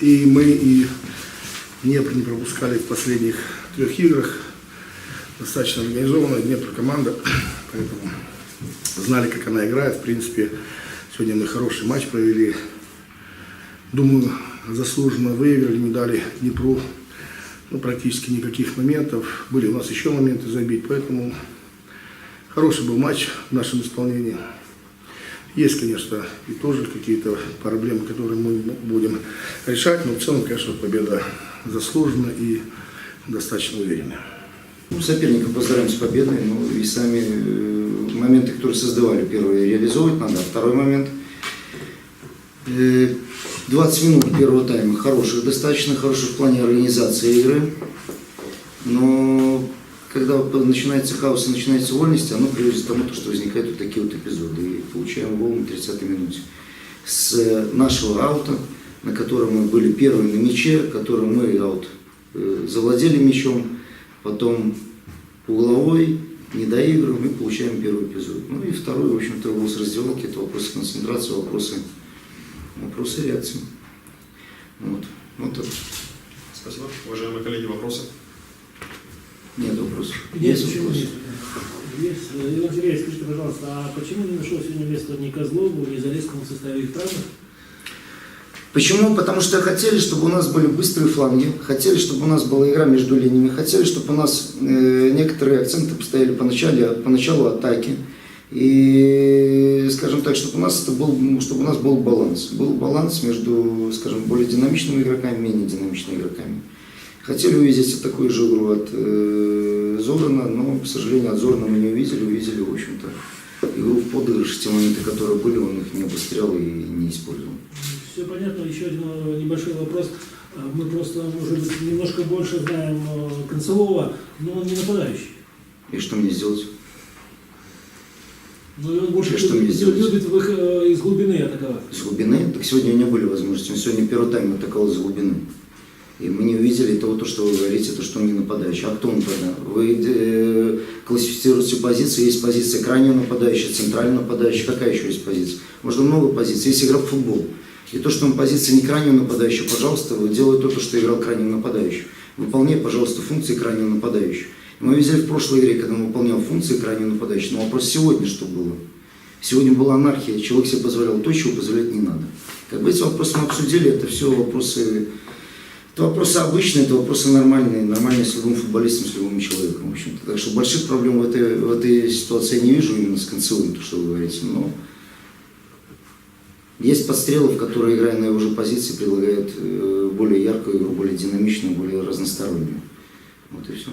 И мы и Днепр не пропускали в последних 3 играх. Достаточно организованная Днепр команда, поэтому знали, как она играет. В принципе, сегодня мы хороший матч провели. Думаю, заслуженно выиграли, не дали Днепру практически никаких моментов. Были у нас еще моменты забить, поэтому хороший был матч в нашем исполнении. Есть, конечно, и тоже какие-то проблемы, которые мы будем решать, но в целом, конечно, победа заслужена и достаточно уверенная. Соперника поздравляем с победой, и сами моменты, которые создавали, первый реализовывать надо, а второй момент 20 минут первого тайма хороших, достаточно хороших в плане организации игры, но когда начинается хаос и начинается вольность, оно приводит к тому, что возникают вот такие вот эпизоды. И получаем гол на 30-й минуте. С нашего аута, на котором мы были первыми на мяче, которым мы аут завладели мячом, потом угловой, не доигрываем, мы получаем первый эпизод. И второй, в общем-то, вопрос раздевалки, это вопросы концентрации, вопросы реакции. Вот так. Спасибо. Уважаемые коллеги, вопросы? Нет вопросов. Есть вопросы? Есть. Иван Сергеевич, скажите, пожалуйста, а почему не нашел сегодня место ни Козлову, ни Залесскому в составе их травмы? Почему? Потому что хотели, чтобы у нас были быстрые фланги, хотели, чтобы у нас была игра между линиями, хотели, чтобы у нас некоторые акценты поставили по началу атаки. И, скажем так, чтобы у нас был баланс. Был баланс между, скажем, более динамичными игроками и менее динамичными игроками. Хотели увидеть такую же игру от Зорана, но, к сожалению, от Зорана мы не увидели. Увидели, в общем-то, игру в подыгрыш. Те моменты, которые были, он их не обострял и не использовал. Все понятно. Еще один небольшой вопрос. Мы просто, может быть, немножко больше знаем Концевого, но он не нападающий. И что мне сделать? Но он больше любит из глубины атаковать. С глубины? Так сегодня у него были возможности. Он сегодня первый тайм атаковал с глубины. И мы не увидели то, что вы говорите, то, что он не нападающий. А кто он тогда? Вы классифицируете позиции. Есть позиция крайнего нападающего, центрального нападающего. Какая еще есть позиция? Можно много позиций. Есть игра в футбол. И то, что он позиция не крайнего нападающего, пожалуйста, вы делаете то, что играл крайним нападающим. Выполняй, пожалуйста, функции крайнего нападающего. Мы видели в прошлой игре, когда он выполнял функции крайнего нападающего. Но вопрос сегодня что было? Сегодня была анархия. Человек себе позволял то, чего позволять не надо. Как бы эти вопросы мы обсудили, это все вопросы... Это вопросы обычные, это вопросы нормальные с любым футболистом, с любым человеком, в общем-то. Так что больших проблем в этой ситуации я не вижу именно с Концевым, то, что вы говорите. Но есть Подстрелов, который, играя на его же позиции, предлагает более яркую игру, более динамичную, более разностороннюю. Вот и все.